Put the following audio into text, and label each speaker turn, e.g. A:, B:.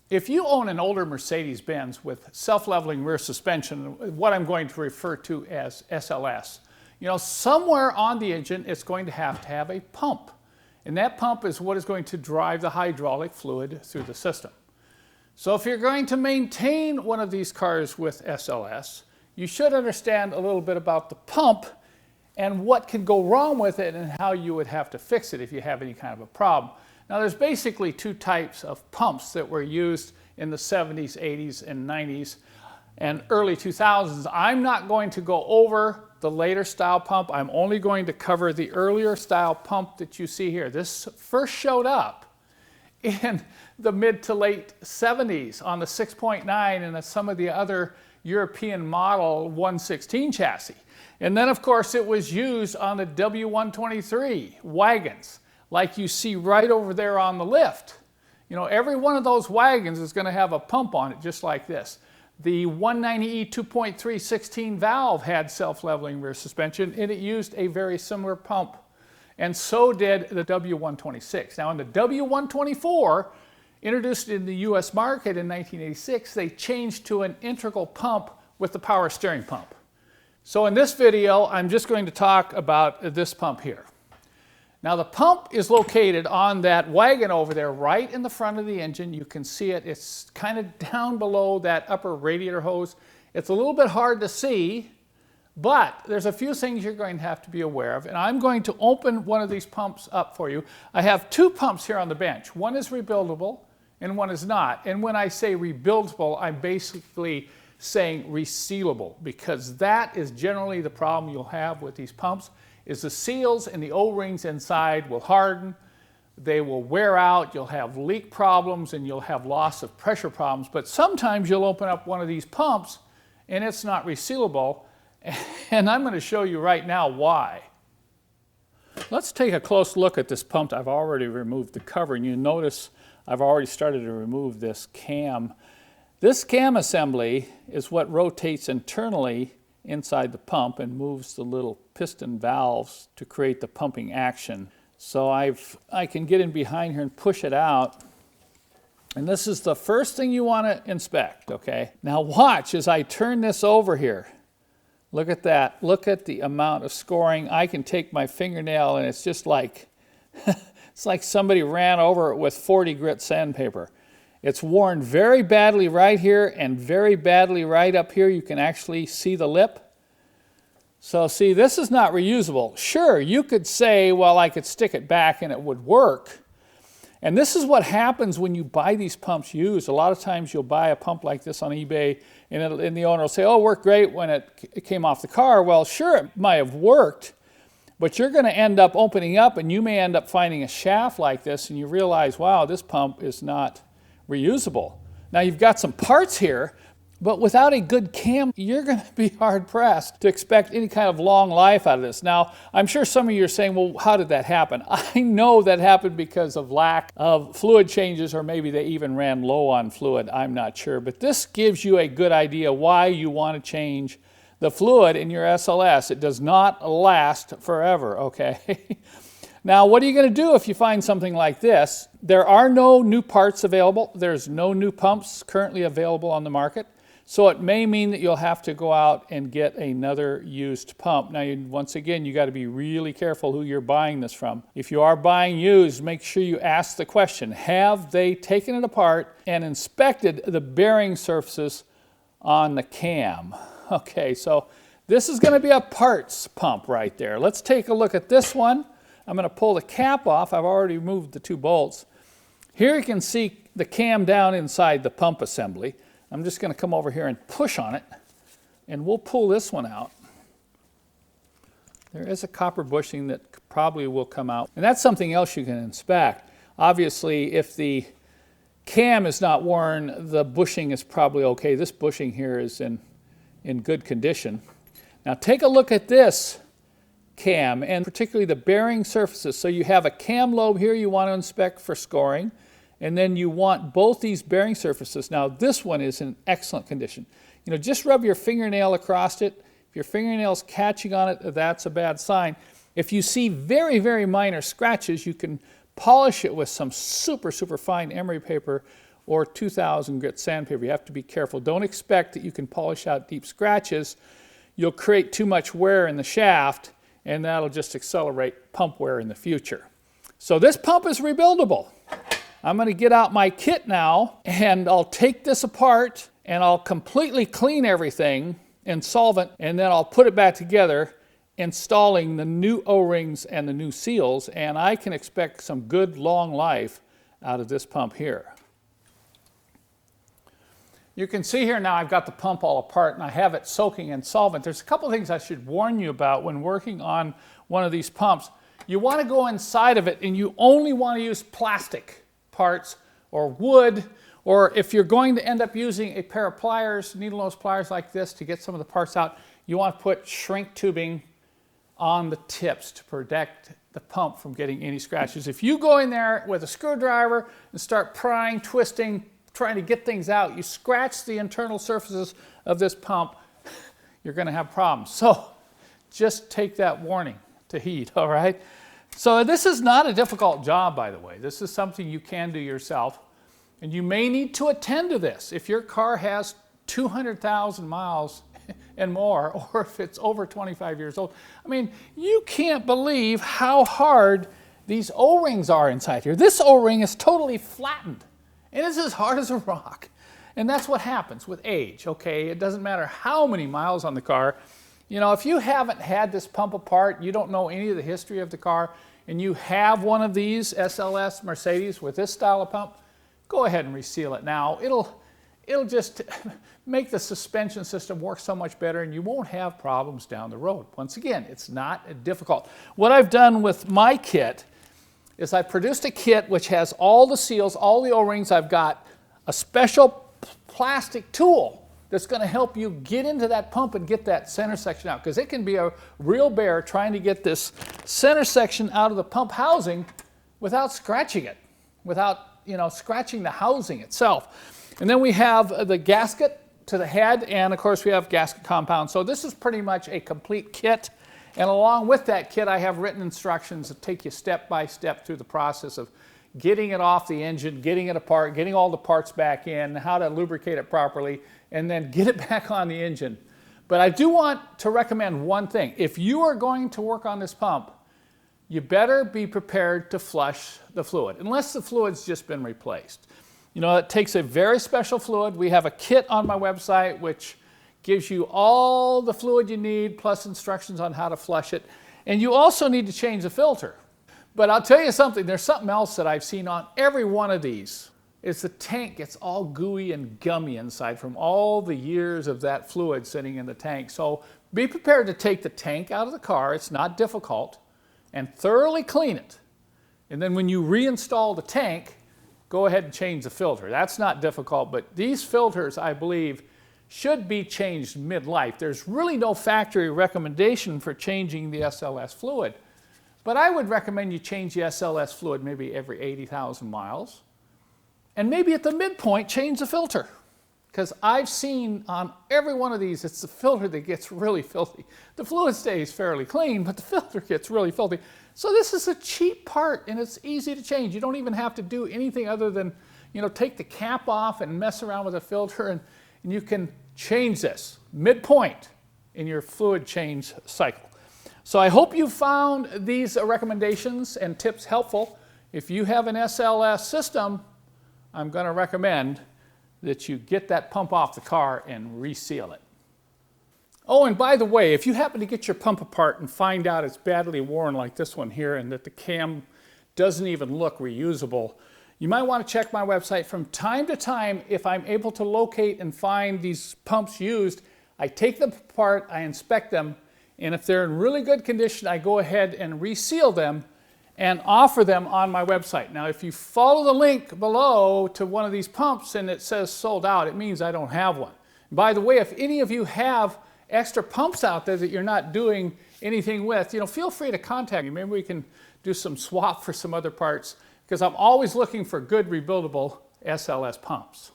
A: If you own an older Mercedes-Benz with self-leveling rear suspension, what I'm going to refer to as SLS, somewhere on the engine it's going to have a pump. And that pump is what is going to drive the hydraulic fluid through the system. So if you're going to maintain one of these cars with SLS, you should understand a little bit about the pump and what can go wrong with it and how you would have to fix it if you have any kind of a problem. Now there's basically two types of pumps that were used in the 70s, 80s, and 90s and early 2000s. I'm not going to go over the later style pump. I'm only going to cover the earlier style pump that you see here. This first showed up in the mid to late 70s on the 6.9 and some of the other European model 116 chassis. And then of course it was used on the W123 wagons, like you see right over there on the lift. Every one of those wagons is going to have a pump on it just like this. The 190E 2.3 16 valve had self-leveling rear suspension, and it used a very similar pump. And so did the W126. Now in the W124, introduced in the US market in 1986, they changed to an integral pump with the power steering pump. So in this video, I'm just going to talk about this pump here. Now the pump is located on that wagon over there, right in the front of the engine. You can see it. It's kind of down below that upper radiator hose. It's a little bit hard to see, but there's a few things you're going to have to be aware of. And I'm going to open one of these pumps up for you. I have two pumps here on the bench. One is rebuildable and one is not. And when I say rebuildable, I'm basically saying resealable, because that is generally the problem you'll have with these pumps. Is the seals and the O-rings inside will harden, they will wear out, you'll have leak problems, and you'll have loss of pressure problems. But sometimes you'll open up one of these pumps and it's not resealable, and I'm going to show you right now why. Let's take a close look at this pump. I've already removed the cover, and you notice I've already started to remove this cam. This cam assembly is what rotates internally inside the pump and moves the little piston valves to create the pumping action. So I can get in behind here and push it out. And this is the first thing you want to inspect, okay? Now watch as I turn this over here. Look at that. Look at the amount of scoring. I can take my fingernail and it's just like, it's like somebody ran over it with 40 grit sandpaper. It's worn very badly right here and very badly right up here. You can actually see the lip. So see, this is not reusable. Sure, you could say, well, I could stick it back and it would work. And this is what happens when you buy these pumps used. A lot of times you'll buy a pump like this on eBay and the owner will say, oh, it worked great when it came off the car. Well, sure, it might have worked, but you're going to end up opening up and you may end up finding a shaft like this and you realize, wow, this pump is not reusable. Now you've got some parts here, but without a good cam, you're going to be hard-pressed to expect any kind of long life out of this. Now, I'm sure some of you are saying, well, how did that happen? I know that happened because of lack of fluid changes, or maybe they even ran low on fluid. I'm not sure. But this gives you a good idea why you want to change the fluid in your SLS. It does not last forever, okay? Now, what are you going to do if you find something like this? There are no new parts available. There's no new pumps currently available on the market. So it may mean that you'll have to go out and get another used pump. Now, once again, you got to be really careful who you're buying this from. If you are buying used, make sure you ask the question, have they taken it apart and inspected the bearing surfaces on the cam? Okay, so this is going to be a parts pump right there. Let's take a look at this one. I'm going to pull the cap off. I've already removed the two bolts. Here you can see the cam down inside the pump assembly. I'm just going to come over here and push on it, and we'll pull this one out. There is a copper bushing that probably will come out, and that's something else you can inspect. Obviously, if the cam is not worn, the bushing is probably okay. This bushing here is in good condition. Now take a look at this cam, and particularly the bearing surfaces. So you have a cam lobe here you want to inspect for scoring, and then you want both these bearing surfaces. Now this one is in excellent condition. Just rub your fingernail across it. If your fingernail's catching on it, that's a bad sign. If you see very, very minor scratches, you can polish it with some super, super fine emery paper or 2000 grit sandpaper. You have to be careful. Don't expect that you can polish out deep scratches. You'll create too much wear in the shaft, and that'll just accelerate pump wear in the future. So this pump is rebuildable. I'm going to get out my kit now, and I'll take this apart, and I'll completely clean everything in solvent, and then I'll put it back together, installing the new O-rings and the new seals, and I can expect some good long life out of this pump here. You can see here now I've got the pump all apart and I have it soaking in solvent. There's a couple things I should warn you about when working on one of these pumps. You want to go inside of it and you only want to use plastic parts or wood, or if you're going to end up using a pair of pliers, needle nose pliers like this to get some of the parts out, you want to put shrink tubing on the tips to protect the pump from getting any scratches. If you go in there with a screwdriver and start prying, twisting, trying to get things out, you scratch the internal surfaces of this pump, you're going to have problems. So just take that warning to heed, all right? So this is not a difficult job, by the way. This is something you can do yourself, and you may need to attend to this if your car has 200,000 miles and more, or if it's over 25 years old. I mean, you can't believe how hard these O-rings are inside here. This O-ring is totally flattened, and it's as hard as a rock. And that's what happens with age, okay? It doesn't matter how many miles on the car. You know, if you haven't had this pump apart, you don't know any of the history of the car, and you have one of these SLS Mercedes with this style of pump, go ahead and reseal it now. It'll just make the suspension system work so much better, and you won't have problems down the road. Once again, it's not difficult. What I've done with my kit is I produced a kit which has all the seals, all the O-rings. I've got a special plastic tool that's going to help you get into that pump and get that center section out, because it can be a real bear trying to get this center section out of the pump housing without scratching it, without, you know, scratching the housing itself. And then we have the gasket to the head, and of course we have gasket compound. So this is pretty much a complete kit. And along with that kit, I have written instructions that take you step by step through the process of getting it off the engine, getting it apart, getting all the parts back in, how to lubricate it properly, and then get it back on the engine. But I do want to recommend one thing. If you are going to work on this pump, you better be prepared to flush the fluid, unless the fluid's just been replaced. You know, it takes a very special fluid. We have a kit on my website which gives you all the fluid you need, plus instructions on how to flush it. And you also need to change the filter. But I'll tell you something, there's something else that I've seen on every one of these. It's the tank gets all gooey and gummy inside from all the years of that fluid sitting in the tank. So be prepared to take the tank out of the car, it's not difficult, and thoroughly clean it. And then when you reinstall the tank, go ahead and change the filter. That's not difficult, but these filters, I believe, should be changed mid-life. There's really no factory recommendation for changing the SLS fluid, but I would recommend you change the SLS fluid maybe every 80,000 miles, and maybe at the midpoint change the filter, because I've seen on every one of these, it's the filter that gets really filthy. The fluid stays fairly clean, but the filter gets really filthy. So this is a cheap part, and it's easy to change. You don't even have to do anything other than, you know, take the cap off and mess around with the filter, and you can change this midpoint in your fluid change cycle. So I hope you found these recommendations and tips helpful. If you have an SLS system, I'm going to recommend that you get that pump off the car and reseal it. Oh, and by the way, if you happen to get your pump apart and find out it's badly worn like this one here, and that the cam doesn't even look reusable, you might want to check my website. From time to time, if I'm able to locate and find these pumps used, I take them apart, I inspect them, and if they're in really good condition, I go ahead and reseal them and offer them on my website. Now, if you follow the link below to one of these pumps and it says sold out, it means I don't have one. By the way, if any of you have extra pumps out there that you're not doing anything with, you know, feel free to contact me. Maybe we can do some swap for some other parts, because I'm always looking for good rebuildable SLS pumps.